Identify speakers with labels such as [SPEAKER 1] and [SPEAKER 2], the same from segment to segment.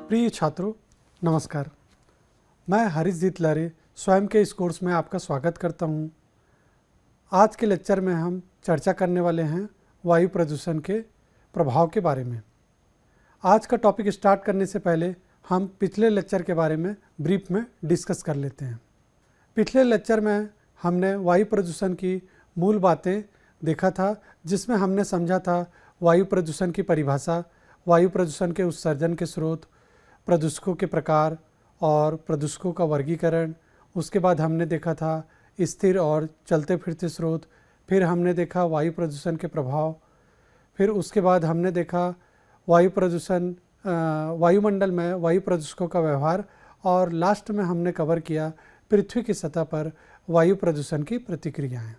[SPEAKER 1] प्रिय छात्रों, नमस्कार। मैं हरीश जितलारे स्वयं के इस कोर्स में आपका स्वागत करता हूं। आज के लेक्चर में हम चर्चा करने वाले हैं वायु प्रदूषण के प्रभाव के बारे में। आज का टॉपिक स्टार्ट करने से पहले हम पिछले लेक्चर के बारे में ब्रीफ में डिस्कस कर लेते हैं। पिछले लेक्चर में हमने वायु प्रदूषण की मूल बातें देखा था, जिसमें हमने समझा था वायु प्रदूषण की परिभाषा, वायु प्रदूषण के उत्सर्जन के स्रोत, प्रदूषकों के प्रकार और प्रदूषकों का वर्गीकरण। उसके बाद हमने देखा था स्थिर और चलते फिरते स्रोत। फिर हमने देखा वायु प्रदूषण के प्रभाव। फिर उसके बाद हमने देखा वायु प्रदूषण, वायुमंडल में वायु प्रदूषकों का व्यवहार। और लास्ट में हमने कवर किया पृथ्वी की सतह पर वायु प्रदूषण की प्रतिक्रियाएं।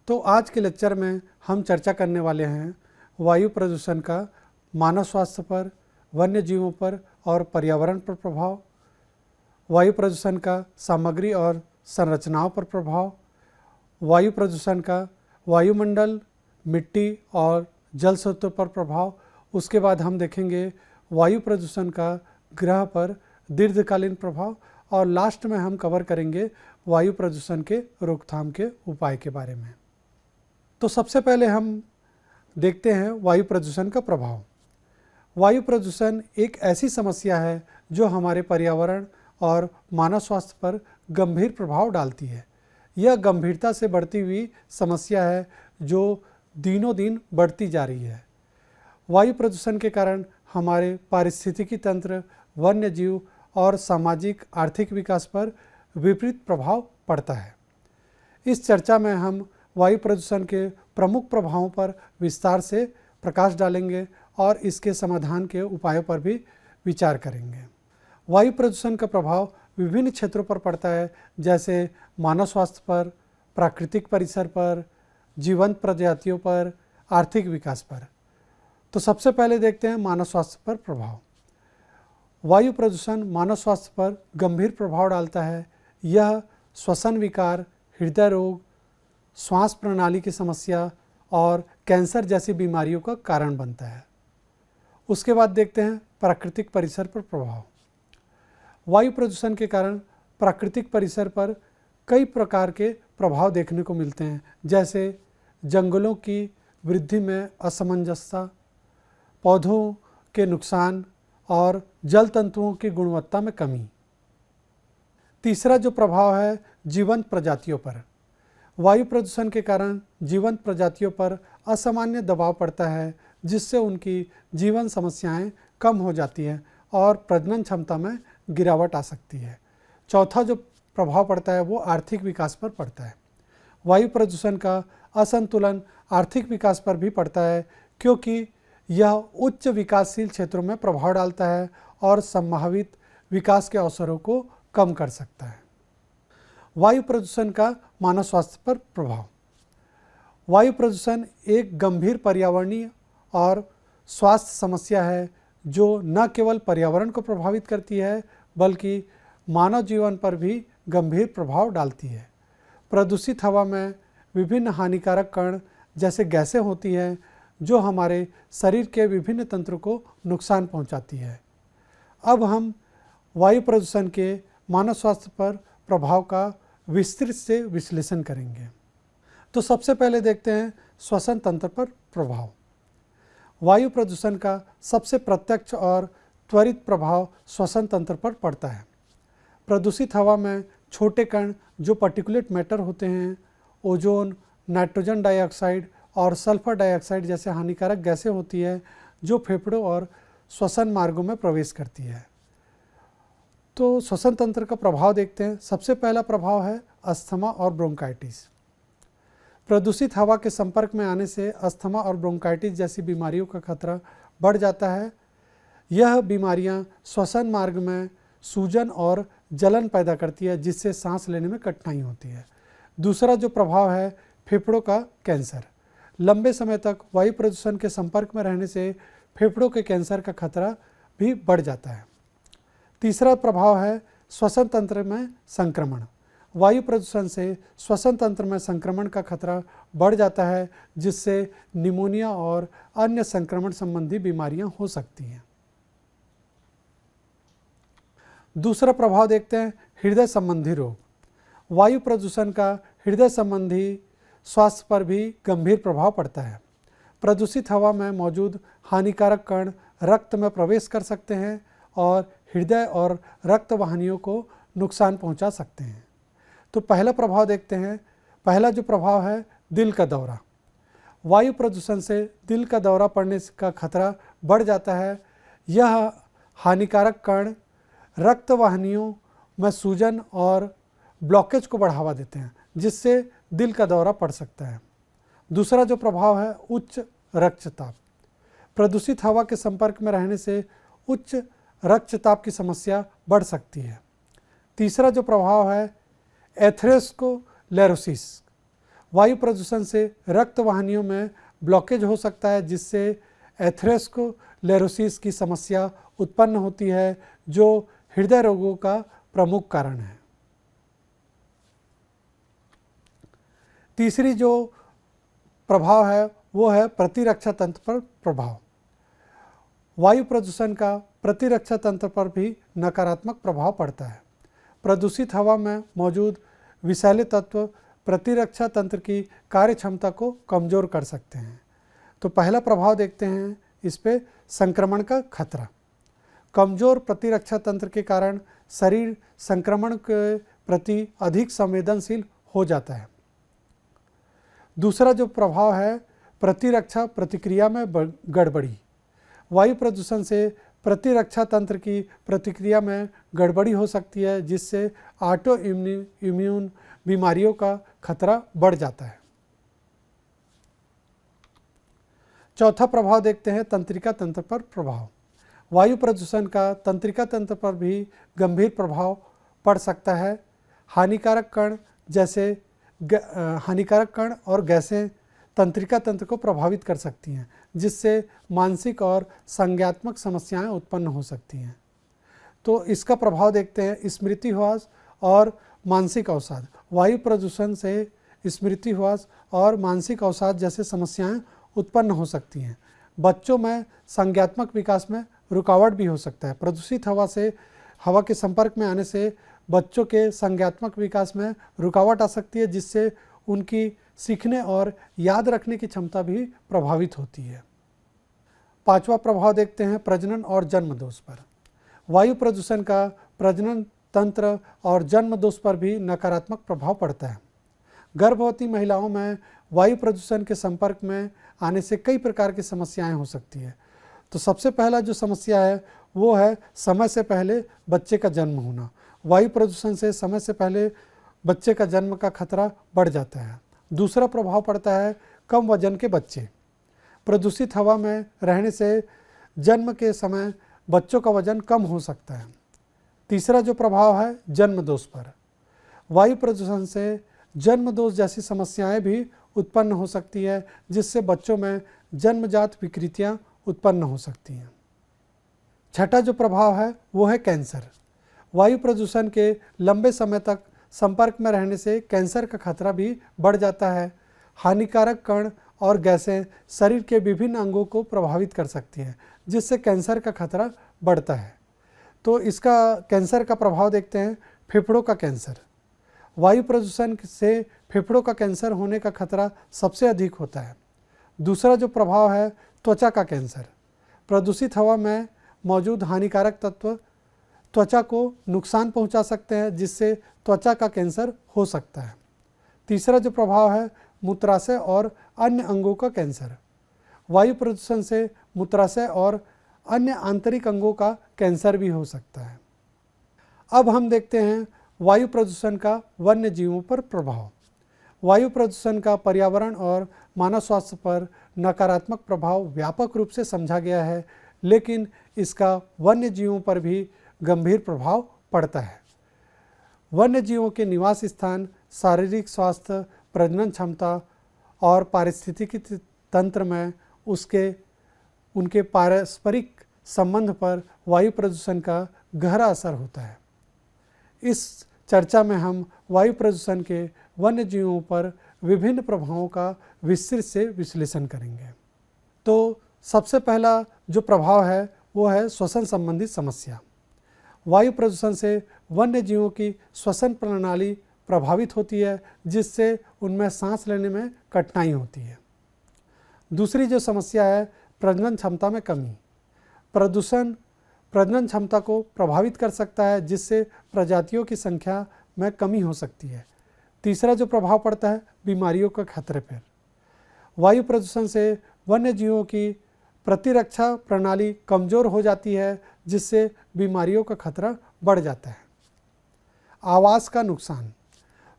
[SPEAKER 1] तो आज के लेक्चर में हम चर्चा करने वाले हैं वायु प्रदूषण का मानव स्वास्थ्य पर, वन्य जीवों पर और पर्यावरण पर प्रभाव, वायु प्रदूषण का सामग्री और संरचनाओं पर प्रभाव, वायु प्रदूषण का वायुमंडल, मिट्टी और जल स्रोतों पर प्रभाव। उसके बाद हम देखेंगे वायु प्रदूषण का ग्रह पर दीर्घकालीन प्रभाव और लास्ट में हम कवर करेंगे वायु प्रदूषण के रोकथाम के उपाय के बारे में। तो सबसे पहले हम देखते हैं वायु प्रदूषण का प्रभाव। वायु प्रदूषण एक ऐसी समस्या है जो हमारे पर्यावरण और मानव स्वास्थ्य पर गंभीर प्रभाव डालती है। यह गंभीरता से बढ़ती हुई समस्या है जो दिनों दिन बढ़ती जा रही है। वायु प्रदूषण के कारण हमारे पारिस्थितिकी तंत्र, वन्य जीव और सामाजिक आर्थिक विकास पर विपरीत प्रभाव पड़ता है। इस चर्चा में हम वायु प्रदूषण के प्रमुख प्रभावों पर विस्तार से प्रकाश डालेंगे और इसके समाधान के उपायों पर भी विचार करेंगे। वायु प्रदूषण का प्रभाव विभिन्न क्षेत्रों पर पड़ता है, जैसे मानव स्वास्थ्य पर, प्राकृतिक परिसर पर, जीवंत प्रजातियों पर, आर्थिक विकास पर। तो सबसे पहले देखते हैं मानव स्वास्थ्य पर प्रभाव। वायु प्रदूषण मानव स्वास्थ्य पर गंभीर प्रभाव डालता है। यह श्वसन विकार, हृदय रोग, श्वास प्रणाली की समस्या और कैंसर जैसी बीमारियों का कारण बनता है। उसके बाद देखते हैं प्राकृतिक परिसर पर प्रभाव। वायु प्रदूषण के कारण प्राकृतिक परिसर पर कई प्रकार के प्रभाव देखने को मिलते हैं, जैसे जंगलों की वृद्धि में असमंजसता, पौधों के नुकसान और जल तंतुओं की गुणवत्ता में कमी। तीसरा जो प्रभाव है जीवंत प्रजातियों पर। वायु प्रदूषण के कारण जीवंत प्रजातियों पर असामान्य दबाव पड़ता है, जिससे उनकी जीवन समस्याएं कम हो जाती हैं और प्रजनन क्षमता में गिरावट आ सकती है। चौथा जो प्रभाव पड़ता है वो आर्थिक विकास पर पड़ता है। वायु प्रदूषण का असंतुलन आर्थिक विकास पर भी पड़ता है, क्योंकि यह उच्च विकासशील क्षेत्रों में प्रभाव डालता है और संभावित विकास के अवसरों को कम कर सकता है। वायु प्रदूषण का मानव स्वास्थ्य पर प्रभाव। वायु प्रदूषण एक गंभीर पर्यावरणीय और स्वास्थ्य समस्या है जो न केवल पर्यावरण को प्रभावित करती है, बल्कि मानव जीवन पर भी गंभीर प्रभाव डालती है। प्रदूषित हवा में विभिन्न हानिकारक कण जैसे गैसें होती हैं, जो हमारे शरीर के विभिन्न तंत्रों को नुकसान पहुंचाती है। अब हम वायु प्रदूषण के मानव स्वास्थ्य पर प्रभाव का विस्तृत से विश्लेषण करेंगे। तो सबसे पहले देखते हैं श्वसन तंत्र पर प्रभाव। वायु प्रदूषण का सबसे प्रत्यक्ष और त्वरित प्रभाव श्वसन तंत्र पर पड़ता है। प्रदूषित हवा में छोटे कण जो पार्टिकुलेट मैटर होते हैं, ओजोन, नाइट्रोजन डाइऑक्साइड और सल्फर डाइऑक्साइड जैसे हानिकारक गैसें होती है, जो फेफड़ों और श्वसन मार्गों में प्रवेश करती है। तो श्वसन तंत्र का प्रभाव देखते हैं। सबसे पहला प्रभाव है अस्थमा और ब्रोंकाइटिस। प्रदूषित हवा के संपर्क में आने से अस्थमा और ब्रोंकाइटिस जैसी बीमारियों का खतरा बढ़ जाता है। यह बीमारियां श्वसन मार्ग में सूजन और जलन पैदा करती है, जिससे सांस लेने में कठिनाई होती है। दूसरा जो प्रभाव है फेफड़ों का कैंसर। लंबे समय तक वायु प्रदूषण के संपर्क में रहने से फेफड़ों के कैंसर का खतरा भी बढ़ जाता है। तीसरा प्रभाव है श्वसन तंत्र में संक्रमण। वायु प्रदूषण से श्वसन तंत्र में संक्रमण का खतरा बढ़ जाता है, जिससे निमोनिया और अन्य संक्रमण संबंधी बीमारियां हो सकती हैं। दूसरा प्रभाव देखते हैं हृदय संबंधी रोग। वायु प्रदूषण का हृदय संबंधी स्वास्थ्य पर भी गंभीर प्रभाव पड़ता है। प्रदूषित हवा में मौजूद हानिकारक कण रक्त में प्रवेश कर सकते हैं और हृदय और रक्त वाहिनियों को नुकसान पहुंचा सकते हैं। तो पहला प्रभाव देखते हैं। पहला जो प्रभाव है दिल का दौरा। वायु प्रदूषण से दिल का दौरा पड़ने का खतरा बढ़ जाता है। यह हानिकारक कण रक्त वाहिनियों में सूजन और ब्लॉकेज को बढ़ावा देते हैं, जिससे दिल का दौरा पड़ सकता है। दूसरा जो प्रभाव है उच्च रक्तचाप। प्रदूषित हवा के संपर्क में रहने से उच्च रक्तचाप की समस्या बढ़ सकती है। तीसरा जो प्रभाव है एथेरोस्क्लेरोसिस। वायु प्रदूषण से रक्त वाहिनियों में ब्लॉकेज हो सकता है, जिससे एथेरोस्क्लेरोसिस की समस्या उत्पन्न होती है, जो हृदय रोगों का प्रमुख कारण है। तीसरी जो प्रभाव है वो है प्रतिरक्षा तंत्र पर प्रभाव। वायु प्रदूषण का प्रतिरक्षा तंत्र पर भी नकारात्मक प्रभाव पड़ता है। प्रदूषित हवा में मौजूद विषैले तत्व प्रतिरक्षा तंत्र की कार्य क्षमता को कमज़ोर कर सकते हैं। तो पहला प्रभाव देखते हैं इस पे संक्रमण का खतरा। कमज़ोर प्रतिरक्षा तंत्र के कारण शरीर संक्रमण के प्रति अधिक संवेदनशील हो जाता है। दूसरा जो प्रभाव है प्रतिरक्षा प्रतिक्रिया में गड़बड़ी। वायु प्रदूषण से प्रतिरक्षा तंत्र की प्रतिक्रिया में गड़बड़ी हो सकती है, जिससे ऑटो इम्यून बीमारियों का खतरा बढ़ जाता है। चौथा प्रभाव देखते हैं तंत्रिका तंत्र पर प्रभाव। वायु प्रदूषण का तंत्रिका तंत्र पर भी गंभीर प्रभाव पड़ सकता है। हानिकारक कण और गैसें तंत्रिका तंत्र को प्रभावित कर सकती हैं, जिससे मानसिक और संज्ञात्मक समस्याएं उत्पन्न हो सकती हैं। तो इसका प्रभाव देखते हैं स्मृति ह्रास और मानसिक अवसाद। वायु प्रदूषण से स्मृति ह्रास और मानसिक अवसाद जैसे समस्याएं उत्पन्न हो सकती हैं। बच्चों में संज्ञात्मक विकास में रुकावट भी हो सकता है। प्रदूषित हवा के संपर्क में आने से बच्चों के संज्ञात्मक विकास में रुकावट आ सकती है, जिससे उनकी सीखने और याद रखने की क्षमता भी प्रभावित होती है। पांचवा प्रभाव देखते हैं प्रजनन और जन्म दोष पर। वायु प्रदूषण का प्रजनन तंत्र और जन्म दोष पर भी नकारात्मक प्रभाव पड़ता है। गर्भवती महिलाओं में वायु प्रदूषण के संपर्क में आने से कई प्रकार की समस्याएं हो सकती है। तो सबसे पहला जो समस्या है वो है समय से पहले बच्चे का जन्म होना। वायु प्रदूषण से समय से पहले बच्चे का जन्म का खतरा बढ़ जाता है। दूसरा प्रभाव पड़ता है कम वजन के बच्चे। प्रदूषित हवा में रहने से जन्म के समय बच्चों का वजन कम हो सकता है। तीसरा जो प्रभाव है जन्म दोष पर। वायु प्रदूषण से जन्म दोष जैसी समस्याएं भी उत्पन्न हो सकती है, जिससे बच्चों में जन्मजात विकृतियां उत्पन्न हो सकती हैं। छठा जो प्रभाव है वो है कैंसर। वायु प्रदूषण के लंबे समय तक संपर्क में रहने से कैंसर का खतरा भी बढ़ जाता है। हानिकारक कण और गैसें शरीर के विभिन्न अंगों को प्रभावित कर सकती हैं, जिससे कैंसर का खतरा बढ़ता है। तो इसका कैंसर का प्रभाव देखते हैं फेफड़ों का कैंसर। वायु प्रदूषण से फेफड़ों का कैंसर होने का खतरा सबसे अधिक होता है। दूसरा जो प्रभाव है त्वचा का कैंसर। प्रदूषित हवा में मौजूद हानिकारक तत्व त्वचा को नुकसान पहुंचा सकते हैं, जिससे त्वचा का कैंसर हो सकता है। तीसरा जो प्रभाव है मूत्राशय और अन्य अंगों का कैंसर। वायु प्रदूषण से मूत्राशय और अन्य आंतरिक अंगों का कैंसर भी हो सकता है। अब हम देखते हैं वायु प्रदूषण का वन्य जीवों पर प्रभाव। वायु प्रदूषण का पर्यावरण और मानव स्वास्थ्य पर नकारात्मक प्रभाव व्यापक रूप से समझा गया है, लेकिन इसका वन्य जीवों पर भी गंभीर प्रभाव पड़ता है। वन्य जीवों के निवास स्थान, शारीरिक स्वास्थ्य, प्रजनन क्षमता और पारिस्थितिकी तंत्र में उनके पारस्परिक संबंध पर वायु प्रदूषण का गहरा असर होता है। इस चर्चा में हम वायु प्रदूषण के वन्य जीवों पर विभिन्न प्रभावों का विस्तृत से विश्लेषण करेंगे। तो सबसे पहला जो प्रभाव है वो है श्वसन संबंधी समस्या। वायु प्रदूषण से वन्य जीवों की श्वसन प्रणाली प्रभावित होती है, जिससे उनमें सांस लेने में कठिनाई होती है। दूसरी जो समस्या है, प्रजनन क्षमता में कमी। प्रदूषण प्रजनन क्षमता को प्रभावित कर सकता है, जिससे प्रजातियों की संख्या में कमी हो सकती है। तीसरा जो प्रभाव पड़ता है, बीमारियों के खतरे पर। वायु प्रदूषण से वन्य जीवों की प्रतिरक्षा प्रणाली कमज़ोर हो जाती है, जिससे बीमारियों का खतरा बढ़ जाता है। आवास का नुकसान।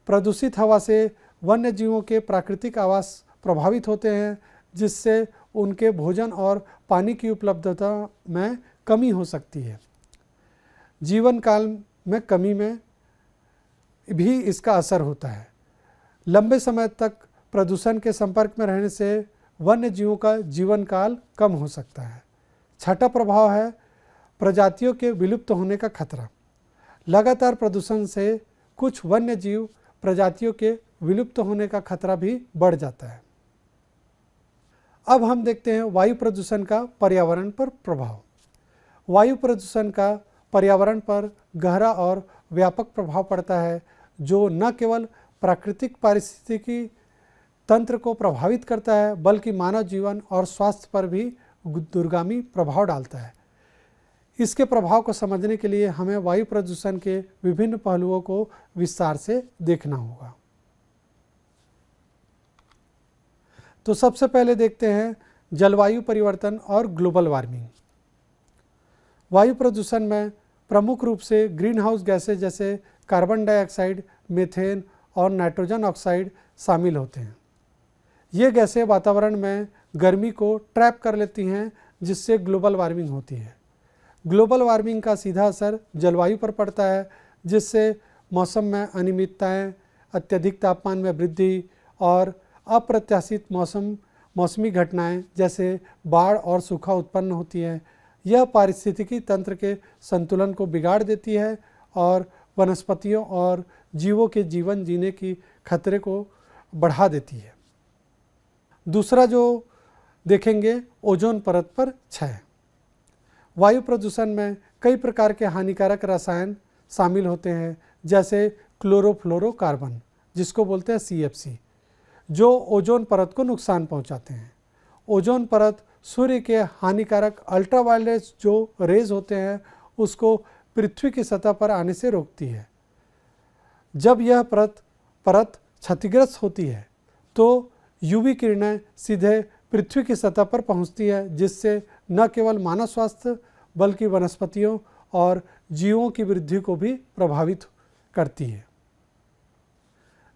[SPEAKER 1] प्रदूषित हवा से वन्य जीवों के प्राकृतिक आवास प्रभावित होते हैं, जिससे उनके भोजन और पानी की उपलब्धता में कमी हो सकती है। जीवन काल में कमी में भी इसका असर होता है। लंबे समय तक प्रदूषण के संपर्क में रहने से वन्य जीवों का जीवन काल कम हो सकता है। छठा प्रभाव है प्रजातियों के विलुप्त होने का खतरा। लगातार प्रदूषण से कुछ वन्य जीव प्रजातियों के विलुप्त होने का खतरा भी बढ़ जाता है। अब हम देखते हैं वायु प्रदूषण का पर्यावरण पर प्रभाव। वायु प्रदूषण का पर्यावरण पर गहरा और व्यापक प्रभाव पड़ता है, जो न केवल प्राकृतिक पारिस्थितिकी तंत्र को प्रभावित करता है, बल्कि मानव जीवन और स्वास्थ्य पर भी दूरगामी प्रभाव डालता है। इसके प्रभाव को समझने के लिए हमें वायु प्रदूषण के विभिन्न पहलुओं को विस्तार से देखना होगा। तो सबसे पहले देखते हैं जलवायु परिवर्तन और ग्लोबल वार्मिंग। वायु प्रदूषण में प्रमुख रूप से ग्रीन हाउस गैसें जैसे कार्बन डाइऑक्साइड, मीथेन और नाइट्रोजन ऑक्साइड शामिल होते हैं। ये गैसें वातावरण में गर्मी को ट्रैप कर लेती हैं, जिससे ग्लोबल वार्मिंग होती है। ग्लोबल वार्मिंग का सीधा असर जलवायु पर पड़ता है, जिससे मौसम में अनियमितताएं, अत्यधिक तापमान में वृद्धि और अप्रत्याशित मौसमी घटनाएं जैसे बाढ़ और सूखा उत्पन्न होती है। यह पारिस्थितिकी तंत्र के संतुलन को बिगाड़ देती है और वनस्पतियों और जीवों के जीवन जीने की खतरे को बढ़ा देती है। दूसरा जो देखेंगे, ओजोन परत पर क्षय। वायु प्रदूषण में कई प्रकार के हानिकारक रसायन शामिल होते हैं, जैसे क्लोरोफ्लोरोकार्बन, जिसको बोलते हैं CFC, जो ओजोन परत को नुकसान पहुंचाते हैं। ओजोन परत सूर्य के हानिकारक अल्ट्रावायलेट जो रेज होते हैं, उसको पृथ्वी की सतह पर आने से रोकती है। जब यह परत क्षतिग्रस्त होती है, तो UV किरणें सीधे पृथ्वी की सतह पर पहुंचती है, जिससे न केवल मानव स्वास्थ्य बल्कि वनस्पतियों और जीवों की वृद्धि को भी प्रभावित करती है।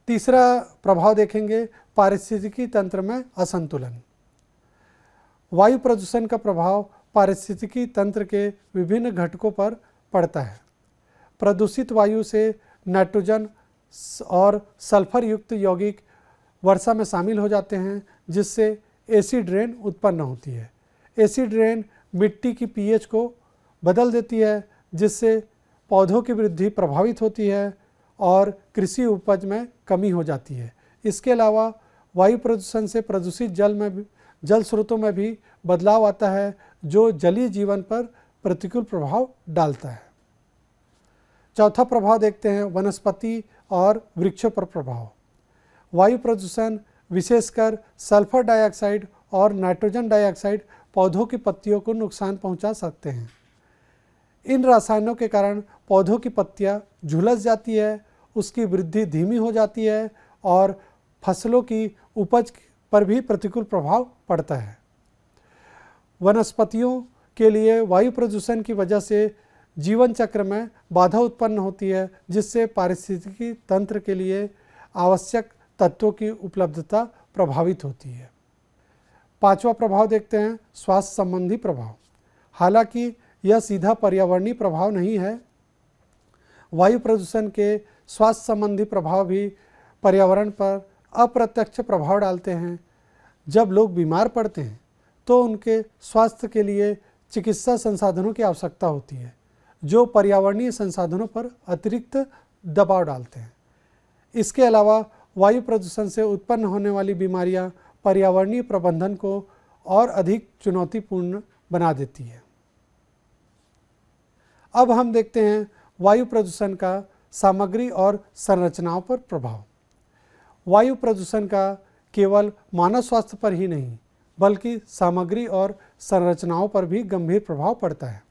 [SPEAKER 1] तीसरा प्रभाव देखेंगे, पारिस्थितिकी तंत्र में असंतुलन। वायु प्रदूषण का प्रभाव पारिस्थितिकी तंत्र के विभिन्न घटकों पर पड़ता है। प्रदूषित वायु से नाइट्रोजन और सल्फर युक्त यौगिक वर्षा में शामिल हो जाते हैं, जिससे एसिड रेन उत्पन्न होती है। एसिड रेन मिट्टी की pH को बदल देती है, जिससे पौधों की वृद्धि प्रभावित होती है और कृषि उपज में कमी हो जाती है। इसके अलावा वायु प्रदूषण से प्रदूषित जल स्रोतों में भी बदलाव आता है, जो जलीय जीवन पर प्रतिकूल प्रभाव डालता है। चौथा प्रभाव देखते हैं, वनस्पति और वृक्षों पर प्रभाव। वायु प्रदूषण विशेषकर सल्फर डाइऑक्साइड और नाइट्रोजन डाइऑक्साइड पौधों की पत्तियों को नुकसान पहुंचा सकते हैं। इन रसायनों के कारण पौधों की पत्तियां झुलस जाती है, उसकी वृद्धि धीमी हो जाती है और फसलों की उपज पर भी प्रतिकूल प्रभाव पड़ता है। वनस्पतियों के लिए वायु प्रदूषण की वजह से जीवन चक्र में बाधा उत्पन्न होती है, जिससे पारिस्थितिकी तंत्र के लिए आवश्यक तत्वों की उपलब्धता प्रभावित होती है। पांचवा प्रभाव देखते हैं, स्वास्थ्य संबंधी प्रभाव। हालांकि यह सीधा पर्यावरणीय प्रभाव नहीं है, वायु प्रदूषण के स्वास्थ्य संबंधी प्रभाव भी पर्यावरण पर अप्रत्यक्ष प्रभाव डालते हैं। जब लोग बीमार पड़ते हैं तो उनके स्वास्थ्य के लिए चिकित्सा संसाधनों की आवश्यकता होती है, जो पर्यावरणीय संसाधनों पर अतिरिक्त दबाव डालते हैं। इसके अलावा वायु प्रदूषण से उत्पन्न होने वाली बीमारियां पर्यावरणीय प्रबंधन को और अधिक चुनौतीपूर्ण बना देती है। अब हम देखते हैं वायु प्रदूषण का सामग्री और संरचनाओं पर प्रभाव। वायु प्रदूषण का केवल मानव स्वास्थ्य पर ही नहीं बल्कि सामग्री और संरचनाओं पर भी गंभीर प्रभाव पड़ता है।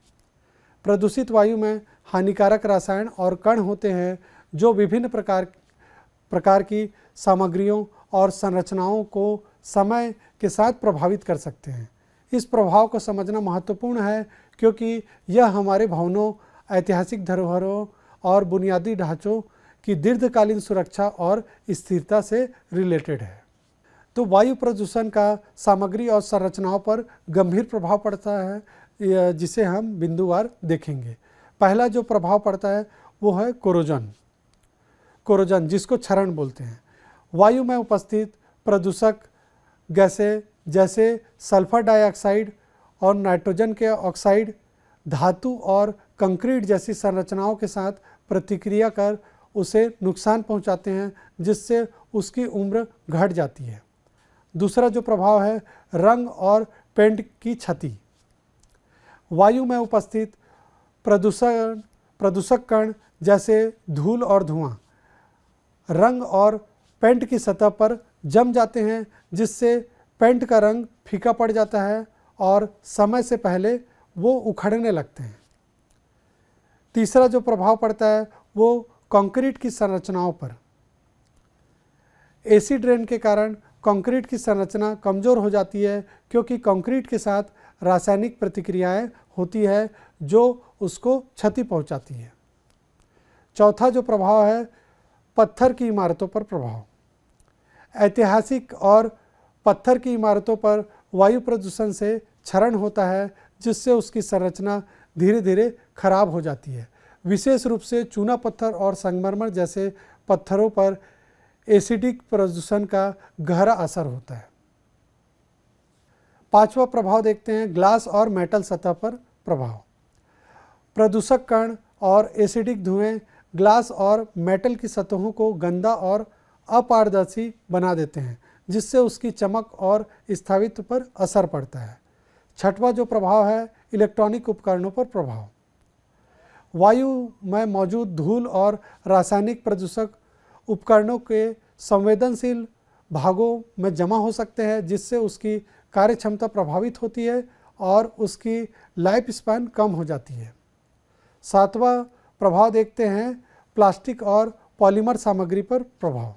[SPEAKER 1] प्रदूषित वायु में हानिकारक रसायन और कण होते हैं जो विभिन्न प्रकार की सामग्रियों और संरचनाओं को समय के साथ प्रभावित कर सकते हैं। इस प्रभाव को समझना महत्वपूर्ण है क्योंकि यह हमारे भवनों, ऐतिहासिक धरोहरों और बुनियादी ढांचों की दीर्घकालीन सुरक्षा और स्थिरता से रिलेटेड है। तो वायु प्रदूषण का सामग्री और संरचनाओं पर गंभीर प्रभाव पड़ता है, जिसे हम बिंदुवार देखेंगे। पहला जो प्रभाव पड़ता है वो है कोरोजन, जिसको क्षरण बोलते हैं। वायु में उपस्थित प्रदूषक गैसें जैसे सल्फर डाइऑक्साइड और नाइट्रोजन के ऑक्साइड धातु और कंक्रीट जैसी संरचनाओं के साथ प्रतिक्रिया कर उसे नुकसान पहुंचाते हैं, जिससे उसकी उम्र घट जाती है। दूसरा जो प्रभाव है रंग और पेंट की क्षति। वायु में उपस्थित प्रदूषक कण जैसे धूल और धुआं रंग और पेंट की सतह पर जम जाते हैं, जिससे पेंट का रंग फीका पड़ जाता है और समय से पहले वो उखड़ने लगते हैं। तीसरा जो प्रभाव पड़ता है वो कंक्रीट की संरचनाओं पर। एसिड रेन के कारण कंक्रीट की संरचना कमज़ोर हो जाती है क्योंकि कंक्रीट के साथ रासायनिक प्रतिक्रियाएं होती है जो उसको क्षति पहुंचाती है। चौथा जो प्रभाव है पत्थर की इमारतों पर प्रभाव। ऐतिहासिक और पत्थर की इमारतों पर वायु प्रदूषण से क्षरण होता है, जिससे उसकी संरचना धीरे धीरे खराब हो जाती है। विशेष रूप से चूना पत्थर और संगमरमर जैसे पत्थरों पर एसिडिक प्रदूषण का गहरा असर होता है। पांचवा प्रभाव देखते हैं ग्लास और मेटल सतह पर प्रभाव। प्रदूषक कण और एसिडिक धुएं ग्लास और मेटल की सतहों को गंदा और अपारदर्शी बना देते हैं, जिससे उसकी चमक और स्थायित्व पर असर पड़ता है। छठवां जो प्रभाव है इलेक्ट्रॉनिक उपकरणों पर प्रभाव। वायु में मौजूद धूल और रासायनिक प्रदूषक उपकरणों के संवेदनशील भागों में जमा हो सकते हैं, जिससे उसकी कार्यक्षमता प्रभावित होती है और उसकी लाइफ स्पैन कम हो जाती है। सातवां प्रभाव देखते हैं प्लास्टिक और पॉलीमर सामग्री पर प्रभाव।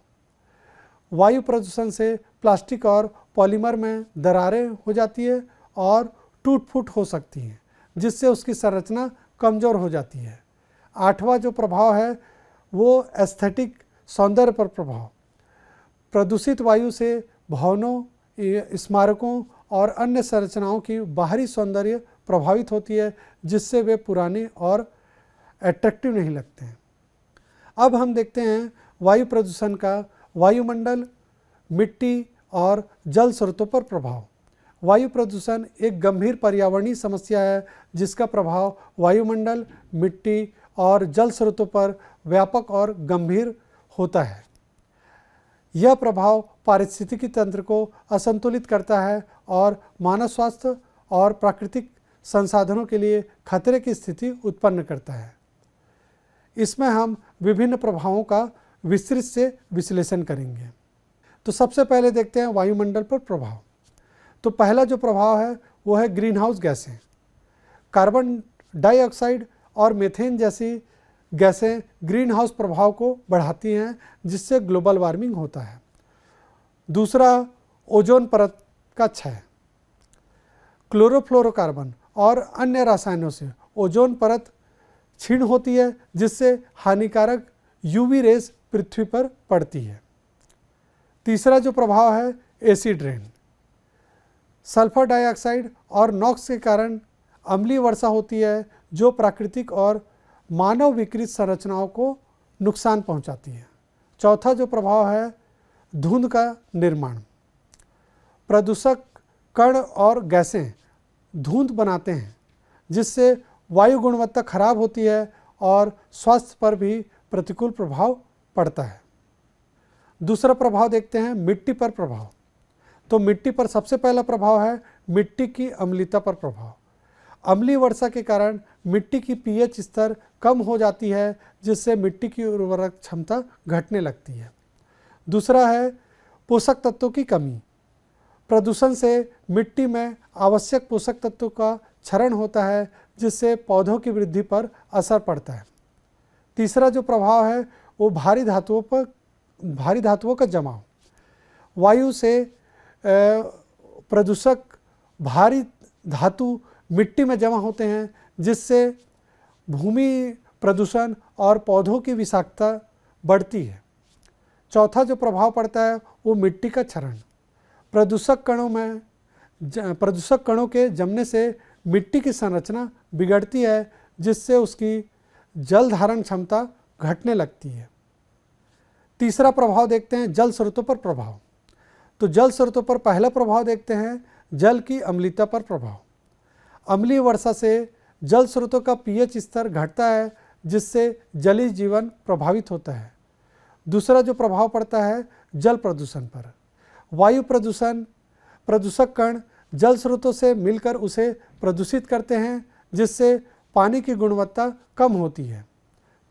[SPEAKER 1] वायु प्रदूषण से प्लास्टिक पॉलीमर पॉलीमर में दरारें हो जाती है और टूट फूट हो सकती हैं, जिससे उसकी संरचना कमज़ोर हो जाती है। आठवां जो प्रभाव है वो एस्थेटिक सौंदर्य पर प्रभाव। प्रदूषित वायु से भवनों, स्मारकों और अन्य संरचनाओं की बाहरी सौंदर्य प्रभावित होती है, जिससे वे पुराने और अट्रैक्टिव नहीं लगते हैं। अब हम देखते हैं वायु प्रदूषण का वायुमंडल, मिट्टी और जल स्रोतों पर प्रभाव। वायु प्रदूषण एक गंभीर पर्यावरणीय समस्या है जिसका प्रभाव वायुमंडल, मिट्टी और जल स्रोतों पर व्यापक और गंभीर होता है। यह प्रभाव पारिस्थितिकी तंत्र को असंतुलित करता है और मानव स्वास्थ्य और प्राकृतिक संसाधनों के लिए खतरे की स्थिति उत्पन्न करता है। इसमें हम विभिन्न प्रभावों का विस्तृत से विश्लेषण करेंगे। तो सबसे पहले देखते हैं वायुमंडल पर प्रभाव। तो पहला जो प्रभाव है वो है ग्रीन हाउस गैसें। कार्बन डाइऑक्साइड और मीथेन जैसी गैसें ग्रीन हाउस प्रभाव को बढ़ाती हैं, जिससे ग्लोबल वार्मिंग होता है। दूसरा ओजोन परत का क्षय। क्लोरोफ्लोरोकार्बन और अन्य रसायनों से ओजोन परत क्षीण होती है, जिससे हानिकारक यूवी रेज पृथ्वी पर पड़ती है। तीसरा जो प्रभाव है एसिड रेन। सल्फर डाइऑक्साइड और नॉक्स के कारण अम्लीय वर्षा होती है, जो प्राकृतिक और मानव विकृत संरचनाओं को नुकसान पहुंचाती है। चौथा जो प्रभाव है धुंध का निर्माण। प्रदूषक कण और गैसें धुंध बनाते हैं, जिससे वायु गुणवत्ता खराब होती है और स्वास्थ्य पर भी प्रतिकूल प्रभाव पड़ता है। दूसरा प्रभाव देखते हैं मिट्टी पर प्रभाव। तो मिट्टी पर सबसे पहला प्रभाव है मिट्टी की अम्लता पर प्रभाव। अम्लीय वर्षा के कारण मिट्टी की पीएच स्तर कम हो जाती है, जिससे मिट्टी की उर्वरक क्षमता घटने लगती है। दूसरा है पोषक तत्वों की कमी। प्रदूषण से मिट्टी में आवश्यक पोषक तत्वों का क्षरण होता है, जिससे पौधों की वृद्धि पर असर पड़ता है। तीसरा जो प्रभाव है वो भारी धातुओं का जमाव। वायु से प्रदूषक भारी धातु मिट्टी में जमा होते हैं, जिससे भूमि प्रदूषण और पौधों की विषाक्तता बढ़ती है। चौथा जो प्रभाव पड़ता है वो मिट्टी का क्षरण। प्रदूषक कणों के जमने से मिट्टी की संरचना बिगड़ती है, जिससे उसकी जल धारण क्षमता घटने लगती है। तीसरा प्रभाव देखते हैं जल स्रोतों पर प्रभाव। तो जल स्रोतों पर पहला प्रभाव देखते हैं जल की अम्लीयता पर प्रभाव। अम्लीय वर्षा से जल स्रोतों का पीएच स्तर घटता है, जिससे जलीय जीवन प्रभावित होता है। दूसरा जो प्रभाव पड़ता है जल प्रदूषण पर। वायु प्रदूषक कण जल स्रोतों से मिलकर उसे प्रदूषित करते हैं, जिससे पानी की गुणवत्ता कम होती है।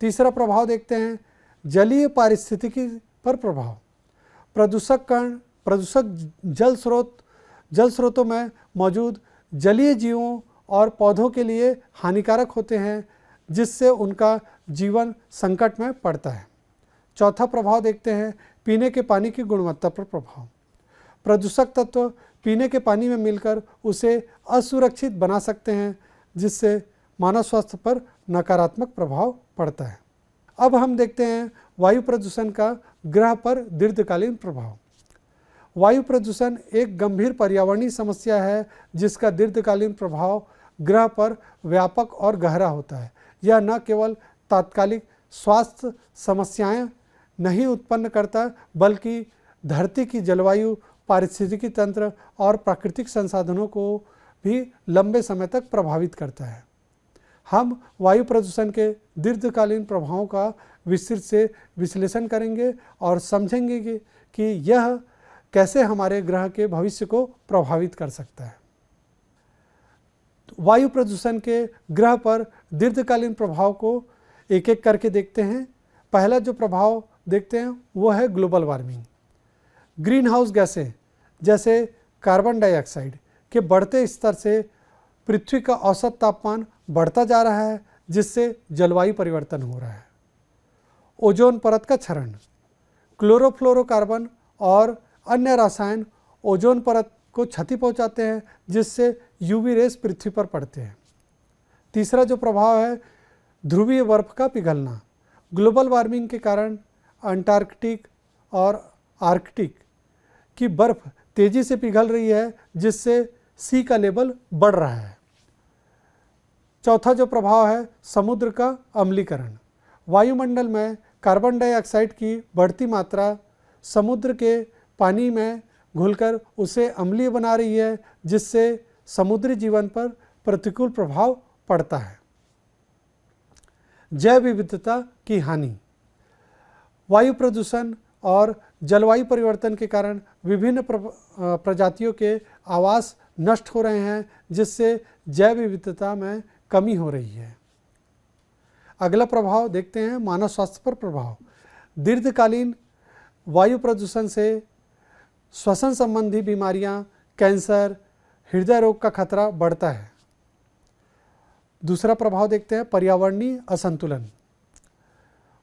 [SPEAKER 1] तीसरा प्रभाव देखते हैं जलीय पारिस्थितिकी पर प्रभाव। प्रदूषक जल स्रोतों में मौजूद जलीय जीवों और पौधों के लिए हानिकारक होते हैं, जिससे उनका जीवन संकट में पड़ता है। चौथा प्रभाव देखते हैं पीने के पानी की गुणवत्ता पर प्रभाव। प्रदूषक तत्व पीने के पानी में मिलकर उसे असुरक्षित बना सकते हैं, जिससे मानव स्वास्थ्य पर नकारात्मक प्रभाव पड़ता है। अब हम देखते हैं वायु प्रदूषण का ग्रह पर दीर्घकालीन प्रभाव। वायु प्रदूषण एक गंभीर पर्यावरणीय समस्या है, जिसका दीर्घकालीन प्रभाव ग्रह पर व्यापक और गहरा होता है। यह न केवल तात्कालिक स्वास्थ्य समस्याएं नहीं उत्पन्न करता, बल्कि धरती की जलवायु, पारिस्थितिकी तंत्र और प्राकृतिक संसाधनों को भी लंबे समय तक प्रभावित करता है। हम वायु प्रदूषण के दीर्घकालीन प्रभावों का विस्तृत से विश्लेषण करेंगे और समझेंगे कि यह कैसे हमारे ग्रह के भविष्य को प्रभावित कर सकता है। वायु प्रदूषण के ग्रह पर दीर्घकालीन प्रभाव को एक एक करके देखते हैं। पहला जो प्रभाव देखते हैं वो है ग्लोबल वार्मिंग। ग्रीन हाउस गैसें जैसे कार्बन डाइऑक्साइड के बढ़ते स्तर से पृथ्वी का औसत तापमान बढ़ता जा रहा है, जिससे जलवायु परिवर्तन हो रहा है। ओजोन परत का क्षरण। क्लोरोफ्लोरोकार्बन और अन्य रसायन ओजोन परत को क्षति पहुंचाते हैं, जिससे यूवी रेस पृथ्वी पर पड़ते हैं। तीसरा जो प्रभाव है ध्रुवीय बर्फ का पिघलना। ग्लोबल वार्मिंग के कारण अंटार्कटिक और आर्कटिक की बर्फ तेजी से पिघल रही है, जिससे सी का लेवल बढ़ रहा है। चौथा जो प्रभाव है समुद्र का अम्लीकरण। वायुमंडल में कार्बन डाइऑक्साइड की बढ़ती मात्रा समुद्र के पानी में घुलकर उसे अम्लीय बना रही है, जिससे समुद्री जीवन पर प्रतिकूल प्रभाव पड़ता है। जैव विविधता की हानि। वायु प्रदूषण और जलवायु परिवर्तन के कारण विभिन्न प्रजातियों के आवास नष्ट हो रहे हैं, जिससे जैव विविधता में कमी हो रही है। अगला प्रभाव देखते हैं मानव स्वास्थ्य पर प्रभाव। दीर्घकालीन वायु प्रदूषण से श्वसन संबंधी बीमारियां, कैंसर, हृदय रोग का खतरा बढ़ता है। दूसरा प्रभाव देखते हैं पर्यावरणीय असंतुलन।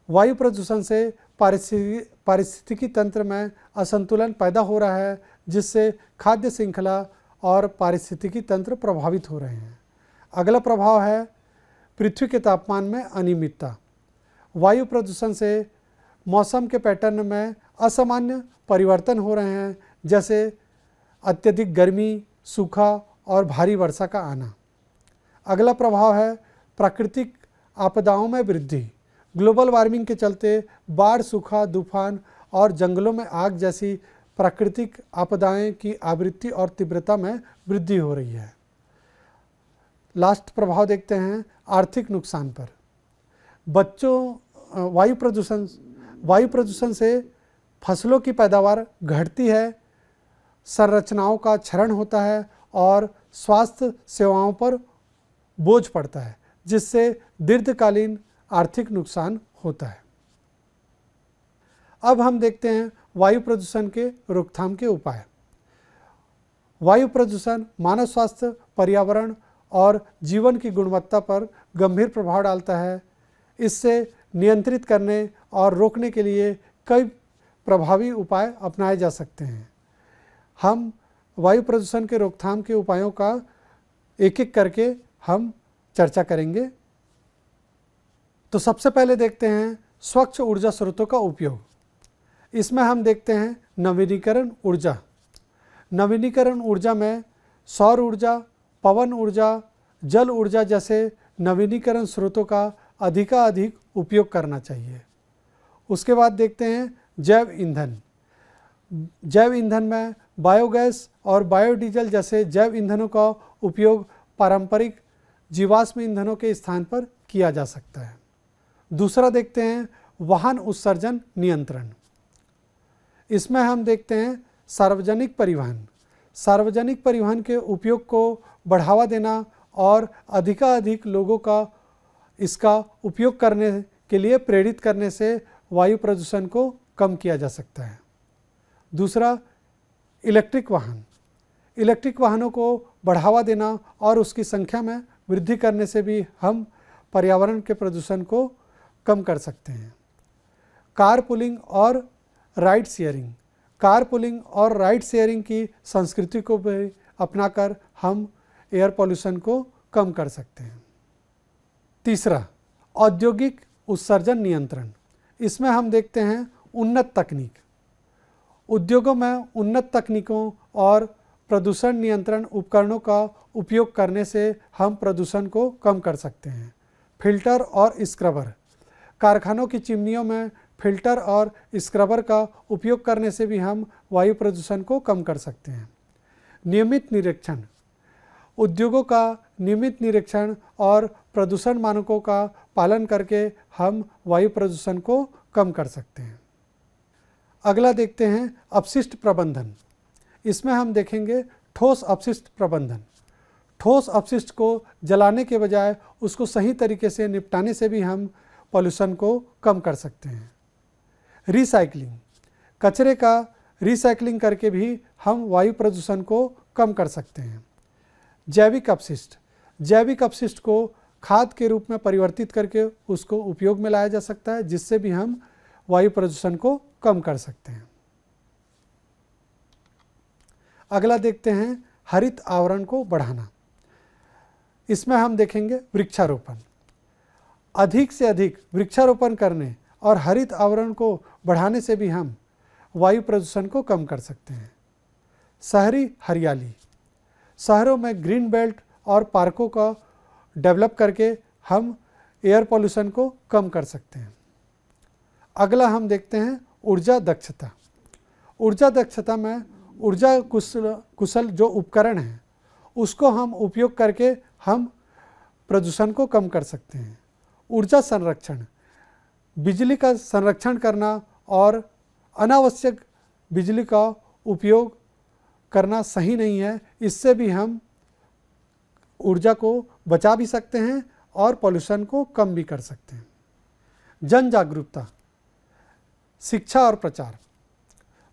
[SPEAKER 1] वायु प्रदूषण से पारिस्थितिकी तंत्र में असंतुलन पैदा हो रहा है, जिससे खाद्य श्रृंखला और पारिस्थितिकी तंत्र प्रभावित हो रहे हैं। अगला प्रभाव है पृथ्वी के तापमान में अनियमितता। वायु प्रदूषण से मौसम के पैटर्न में असामान्य परिवर्तन हो रहे हैं, जैसे अत्यधिक गर्मी, सूखा और भारी वर्षा का आना। अगला प्रभाव है प्राकृतिक आपदाओं में वृद्धि। ग्लोबल वार्मिंग के चलते बाढ़, सूखा, तूफान और जंगलों में आग जैसी प्राकृतिक आपदाएं की आवृत्ति और तीव्रता में वृद्धि हो रही है। लास्ट प्रभाव देखते हैं आर्थिक नुकसान पर। वायु प्रदूषण से फसलों की पैदावार घटती है, संरचनाओं का क्षरण होता है और स्वास्थ्य सेवाओं पर बोझ पड़ता है, जिससे दीर्घकालीन आर्थिक नुकसान होता है। अब हम देखते हैं वायु प्रदूषण के रोकथाम के उपाय। वायु प्रदूषण मानव स्वास्थ्य, पर्यावरण और जीवन की गुणवत्ता पर गंभीर प्रभाव डालता है। इससे नियंत्रित करने और रोकने के लिए कई प्रभावी उपाय अपनाए जा सकते हैं। हम वायु प्रदूषण के रोकथाम के उपायों का एक एक करके हम चर्चा करेंगे। तो सबसे पहले देखते हैं स्वच्छ ऊर्जा स्रोतों का उपयोग। इसमें हम देखते हैं नवीनीकरण ऊर्जा। नवीनीकरण ऊर्जा में सौर ऊर्जा, पवन ऊर्जा, जल ऊर्जा जैसे नवीनीकरण स्रोतों का अधिकाधिक उपयोग करना चाहिए। उसके बाद देखते हैं जैव ईंधन। जैव ईंधन में बायोगैस और बायोडीजल जैसे जैव ईंधनों का उपयोग पारंपरिक जीवाश्म ईंधनों के स्थान पर किया जा सकता है। दूसरा देखते हैं वाहन उत्सर्जन नियंत्रण। इसमें हम देखते हैं सार्वजनिक परिवहन। सार्वजनिक परिवहन के उपयोग को बढ़ावा देना और अधिकाधिक लोगों का इसका उपयोग करने के लिए प्रेरित करने से वायु प्रदूषण को कम किया जा सकता है। दूसरा इलेक्ट्रिक वाहन। इलेक्ट्रिक वाहनों को बढ़ावा देना और उसकी संख्या में वृद्धि करने से भी हम पर्यावरण के प्रदूषण को कम कर सकते हैं। कारपूलिंग और राइड शेयरिंग। कारपूलिंग और राइड शेयरिंग की संस्कृति को भी अपनाकर हम एयर पॉल्यूशन को कम कर सकते हैं। तीसरा औद्योगिक उत्सर्जन नियंत्रण। इसमें हम देखते हैं उन्नत तकनीक। उद्योगों में उन्नत तकनीकों और प्रदूषण नियंत्रण उपकरणों का उपयोग करने से हम प्रदूषण को कम कर सकते हैं। फिल्टर और स्क्रबर। कारखानों की चिमनियों में फिल्टर और स्क्रबर का उपयोग करने से भी हम वायु प्रदूषण को कम कर सकते हैं। नियमित निरीक्षण। उद्योगों का नियमित निरीक्षण और प्रदूषण मानकों का पालन करके हम वायु प्रदूषण को कम कर सकते हैं। अगला देखते हैं अपशिष्ट प्रबंधन। इसमें हम देखेंगे ठोस अपशिष्ट प्रबंधन। ठोस अपशिष्ट को जलाने के बजाय उसको सही तरीके से निपटाने से भी हम पॉल्यूशन को कम कर सकते हैं। रिसाइकलिंग। कचरे का रिसाइकलिंग करके भी हम वायु प्रदूषण को कम कर सकते हैं। जैविक अपशिष्ट। जैविक अपशिष्ट को खाद के रूप में परिवर्तित करके उसको उपयोग में लाया जा सकता है, जिससे भी हम वायु प्रदूषण को कम कर सकते हैं। अगला देखते हैं हरित आवरण को बढ़ाना। इसमें हम देखेंगे वृक्षारोपण। अधिक से अधिक वृक्षारोपण करने और हरित आवरण को बढ़ाने से भी हम वायु प्रदूषण को कम कर सकते हैं। शहरी हरियाली। शहरों में ग्रीन बेल्ट और पार्कों का डेवलप करके हम एयर पॉल्यूशन को कम कर सकते हैं। अगला हम देखते हैं ऊर्जा दक्षता। ऊर्जा दक्षता में ऊर्जा कुशल जो उपकरण हैं उसको हम उपयोग करके हम प्रदूषण को कम कर सकते हैं। ऊर्जा संरक्षण। बिजली का संरक्षण करना और अनावश्यक बिजली का उपयोग करना सही नहीं है। इससे भी हम ऊर्जा को बचा भी सकते हैं और पॉल्यूशन को कम भी कर सकते हैं। जन जागरूकता, शिक्षा और प्रचार।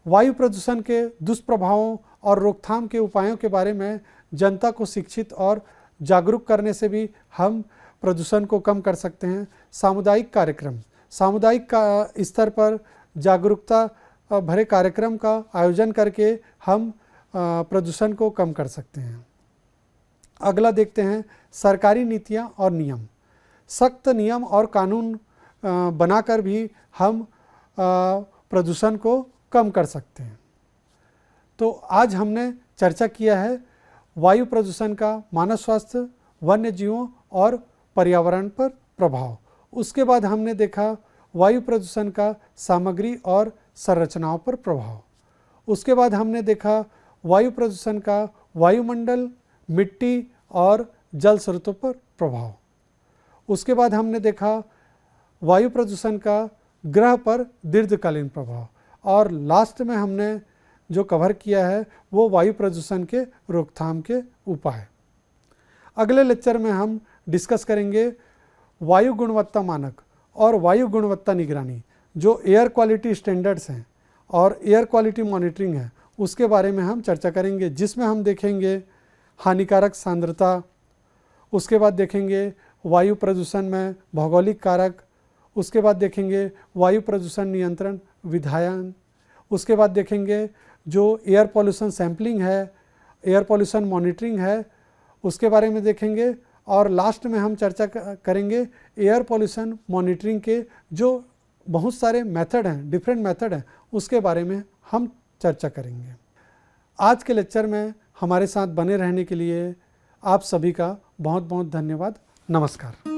[SPEAKER 1] वायु प्रदूषण के दुष्प्रभावों और रोकथाम के उपायों के बारे में जनता को शिक्षित और जागरूक करने से भी हम प्रदूषण को कम कर सकते हैं। सामुदायिक कार्यक्रम। सामुदायिक स्तर पर जागरूकता भरे कार्यक्रम का आयोजन करके हम प्रदूषण को कम कर सकते हैं। अगला देखते हैं सरकारी नीतियां और नियम। सख्त नियम और कानून बनाकर भी हम प्रदूषण को कम कर सकते हैं। तो आज हमने चर्चा किया है वायु प्रदूषण का मानव स्वास्थ्य, वन्य जीवों और पर्यावरण पर प्रभाव। उसके बाद हमने देखा वायु प्रदूषण का सामग्री और संरचनाओं पर प्रभाव। उसके बाद हमने देखा वायु प्रदूषण का वायुमंडल, मिट्टी और जल स्रोतों पर प्रभाव। उसके बाद हमने देखा वायु प्रदूषण का ग्रह पर दीर्घकालीन प्रभाव। और लास्ट में हमने जो कवर किया है वो वायु प्रदूषण के रोकथाम के उपाय। अगले लेक्चर में हम डिस्कस करेंगे वायु गुणवत्ता मानक और वायु गुणवत्ता निगरानी, जो एयर क्वालिटी स्टैंडर्ड्स हैं और एयर क्वालिटी मॉनिटरिंग है, उसके बारे में हम चर्चा करेंगे, जिसमें हम देखेंगे हानिकारक सांद्रता, उसके बाद देखेंगे वायु प्रदूषण में भौगोलिक कारक, उसके बाद देखेंगे वायु प्रदूषण नियंत्रण विधायन, उसके बाद देखेंगे जो एयर पॉल्यूशन सैम्पलिंग है, एयर पॉल्यूशन मॉनिटरिंग है, उसके बारे में देखेंगे। और लास्ट में हम चर्चा करेंगे एयर पॉल्यूशन मॉनिटरिंग के जो बहुत सारे मेथड हैं, डिफरेंट मेथड हैं, उसके बारे में हम चर्चा करेंगे। आज के लेक्चर में हमारे साथ बने रहने के लिए आप सभी का बहुत बहुत धन्यवाद। नमस्कार।